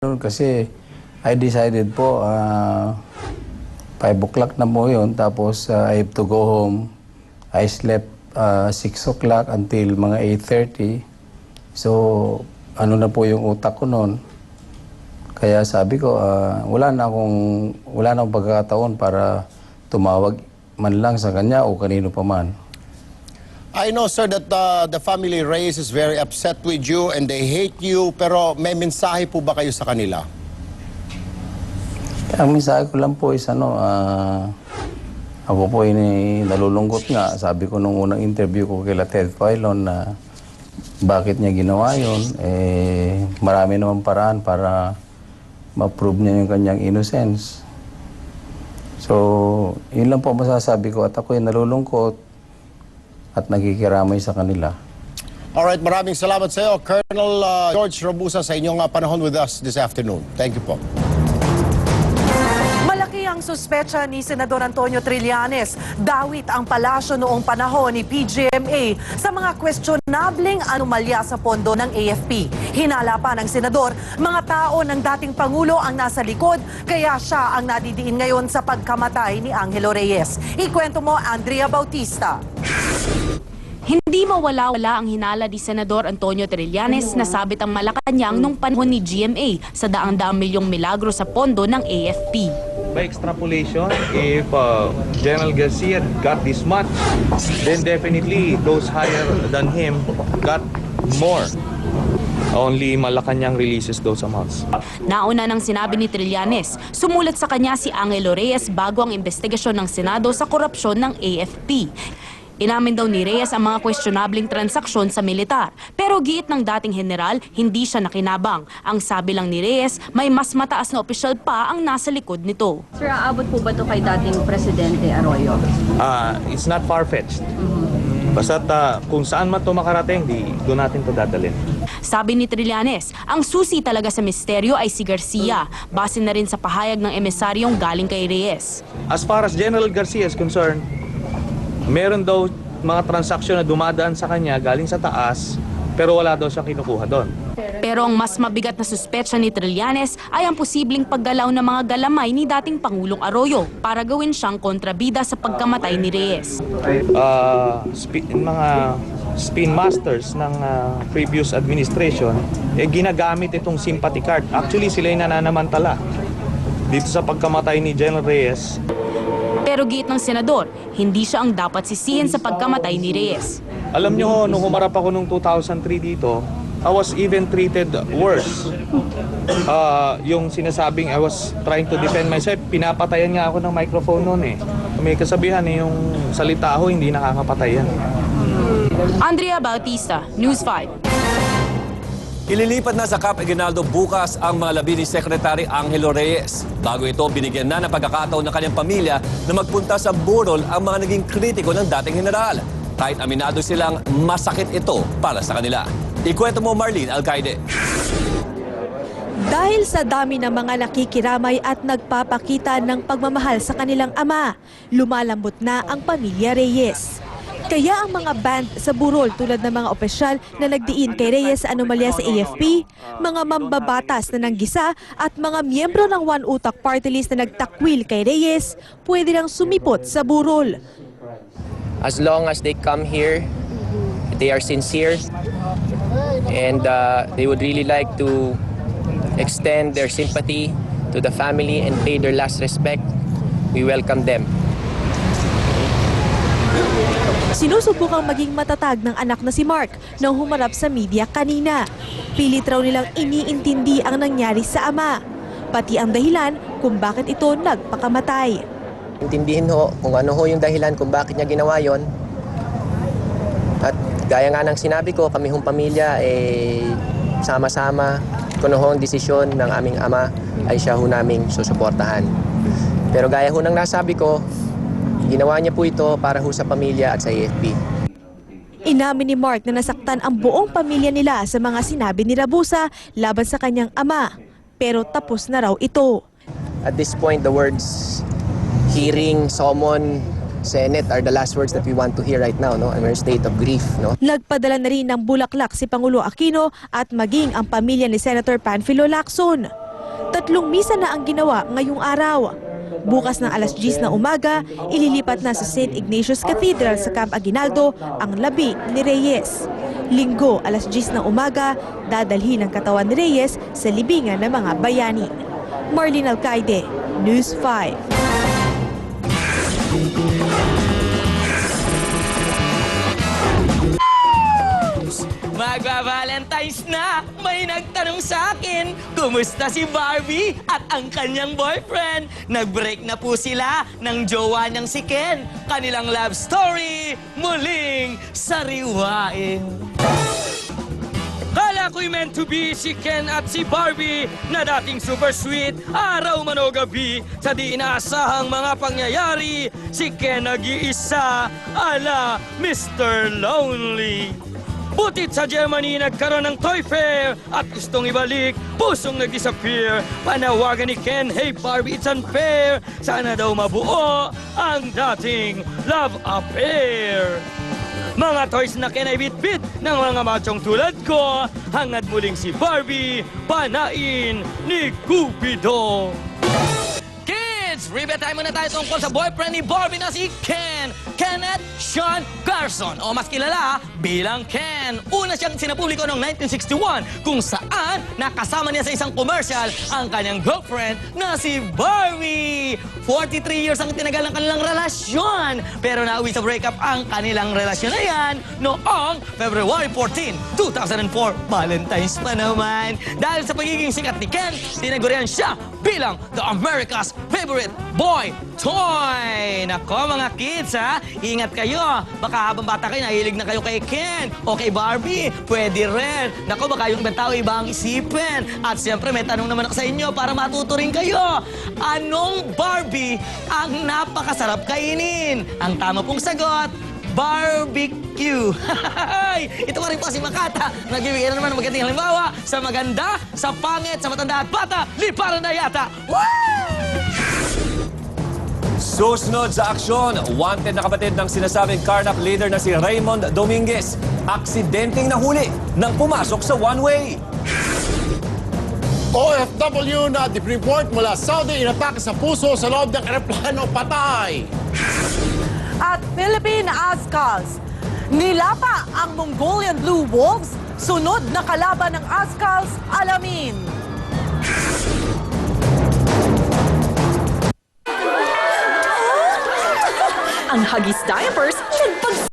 Kasi I decided po, 5 o'clock na po yun, tapos I have to go home. I slept 6 o'clock until mga 8:30. So, ano na po yung utak ko noon. Kaya sabi ko, wala na akong pagkakataon para tumawag man lang sa kanya o kanino pa man. I know, sir, that the family Reyes is very upset with you and they hate you, pero may mensahe po ba kayo sa kanila? Ang mensahe ko lang po is ako po nalulungkot nga. Sabi ko nung unang interview ko kay Ted Filon na bakit niya ginawa yun. Marami naman paraan para ma-prove niya yung kanyang innocence. So, yun lang po masasabi ko at ako nalulungkot at nakikiramay sa kanila. Alright, maraming salamat sa iyo, Colonel George Robusa, sa inyong panahon with us this afternoon. Thank you po. Malaki ang suspecha ni Senador Antonio Trillanes. Dawit ang palasyo noong panahon ni PGMA sa mga questionableng anomalya sa pondo ng AFP. Hinala pa ng Senador, mga tao ng dating Pangulo ang nasa likod, kaya siya ang nadidiin ngayon sa pagkamatay ni Angelo Reyes. Ikwento mo, Andrea Bautista. Hindi mawala-wala ang hinala ni Senador Antonio Trillanes na sabit ang Malacanang nung panahon ni GMA sa daang-daang milyong milagro sa pondo ng AFP. By extrapolation, if General Garcia got this much, then definitely those higher than him got more. Only Malacanang releases those amounts. Nauna nang sinabi ni Trillanes, sumulat sa kanya si Angelo Reyes bago ang investigasyon ng Senado sa korupsyon ng AFP. Inamin daw ni Reyes ang mga questionabling transaksyon sa militar. Pero giit ng dating general, hindi siya nakinabang. Ang sabi lang ni Reyes, may mas mataas na opisyal pa ang nasa likod nito. Sir, aabot po ba ito kay dating Presidente Arroyo? It's not far-fetched. Basta kung saan man ito makarating, doon natin ito dadalhin. Sabi ni Trillanes, ang susi talaga sa misteryo ay si Garcia. Base na rin sa pahayag ng emisaryong galing kay Reyes. As far as General Garcia is concerned, meron daw mga transaksyon na dumadaan sa kanya galing sa taas, pero wala daw siyang kinukuha doon. Pero ang mas mabigat na suspecha ni Trillanes ay ang posibleng paggalaw ng mga galamay ni dating Pangulong Arroyo para gawin siyang kontrabida sa pagkamatay ni Reyes. Mga spin masters ng previous administration, ginagamit itong sympathy card. Actually, sila yung nananamantala dito sa pagkamatay ni General Reyes. Pero giit ng senador, hindi siya ang dapat sisihin sa pagkamatay ni Reyes. Alam nyo, nung humarap ako nung 2003 dito, I was even treated worse. Yung sinasabing I was trying to defend myself, pinapatayan nga ako ng microphone noon eh. May kasabihan yung salita ako, hindi nakakapatayan. Andrea Bautista, News 5. Ililipat na sa Camp Aguinaldo bukas ang mga labi ni Secretary Angelo Reyes. Bago ito, binigyan na ng pagkakataon ng kanyang pamilya na magpunta sa burol ang mga naging kritiko ng dating general. Kahit aminado silang masakit ito para sa kanila. Ikwento mo, Marlene Alcaide. Dahil sa dami ng mga nakikiramay at nagpapakita ng pagmamahal sa kanilang ama, lumalambot na ang pamilya Reyes. Kaya ang mga band sa burol tulad ng mga opisyal na nagdiin kay Reyes sa anomalya sa AFP, mga mambabatas na nanggisa at mga miyembro ng One Utak Party List na nagtakwil kay Reyes, pwede nang sumipot sa burol. As long as they come here, they are sincere and they would really like to extend their sympathy to the family and pay their last respect, we welcome them. Sinusubukang maging matatag ng anak na si Mark nang humarap sa media kanina. Pilit raw nilang iniintindi ang nangyari sa ama, pati ang dahilan kung bakit ito nagpakamatay. Intindihin ho kung ano ho yung dahilan kung bakit niya ginawa yon. At gaya nga ng sinabi ko, kami hong pamilya sama-sama. Kung ano ho ang desisyon ng aming ama ay siya ho naming susuportahan. Pero gaya ho ng nasabi ko, ginawa niya po ito para ho sa pamilya at sa AFP. Inamin ni Mark na nasaktan ang buong pamilya nila sa mga sinabi ni Rabusa laban sa kanyang ama. Pero tapos na raw ito. At this point, the words hearing, summon, Senate are the last words that we want to hear right now, no? I'm in a state of grief, no? Nagpadala na rin ng bulaklak si Pangulo Aquino at maging ang pamilya ni Senator Panfilo Lacson. 3 misa na ang ginawa ngayong araw. Bukas ng alas 10 na umaga, ililipat na sa St. Ignatius Cathedral sa Camp Aguinaldo ang labi ni Reyes. Linggo, alas 10 na umaga, dadalhin ang katawan ni Reyes sa libingan ng mga bayani. Marlene Alcaide, News 5. Magba-Valentine's na! May nagtanong sa akin, kumusta si Barbie at ang kanyang boyfriend? Nag-break na po sila ng jowa niyang si Ken. Kanilang love story, muling sariwain. Kala ko'y meant to be si Ken at si Barbie na dating super sweet, araw man o gabi. Sa di inaasahang mga pangyayari, si Ken nag-iisa, ala Mr. Lonely. Butit sa Germany nagkaroon ng toy fair at gustong ibalik, pusong nag-disappear. Panawagan ni Ken, hey Barbie, it's unfair. Sana daw mabuo ang dating love affair. Mga toys na Ken ay bit-bit ng mga machong tulad ko, hangad muling si Barbie, panain ni Cupido. Kids, review tayo muna tayo tungkol sa boyfriend ni Barbie na si Ken, Kenneth Sean Carson, o mas kilala bilang Ken. Una siyang sinapubliko noong 1961 kung saan nakasama niya sa isang commercial ang kanyang girlfriend na si Barbie. 43 years ang tinagal ng kanilang relasyon, pero nauwi sa breakup ang kanilang relasyon na yan noong February 14, 2004. Valentine's pa naman. Dahil sa pagiging sikat ni Ken, tinagurian siya bilang the America's favorite boy toy. Nako mga kids ha, ingat kayo. Baka habang bata kayo, nahilig na kayo kay Ken o kay Barbie. Pwede rin. Nako, baka yung ibang tao iba ang isipin. At siyempre may tanong naman ako sa inyo para matuto rin kayo. Anong Barbie ang napakasarap kainin? Ang tama pong sagot, barbecue. Ito pa rin po si Makata. Nagbibigay na naman ng magandang halimbawa sa maganda, sa pangit, sa matanda at bata. Liparan na yata. Woo! Susunod sa aksyon, wanted na kapatid ng sinasabing Carnap leader na si Raymond Dominguez. Aksidenteng nahuli nang pumasok sa one-way. OFW na report mula Saudi inatake sa puso sa loob ng eroplano, patay. At Philippine Azkals, nilapa ang Mongolian Blue Wolves, sunod na kalaban ng Azkals, alamin. Ang Huggies diapers nagpag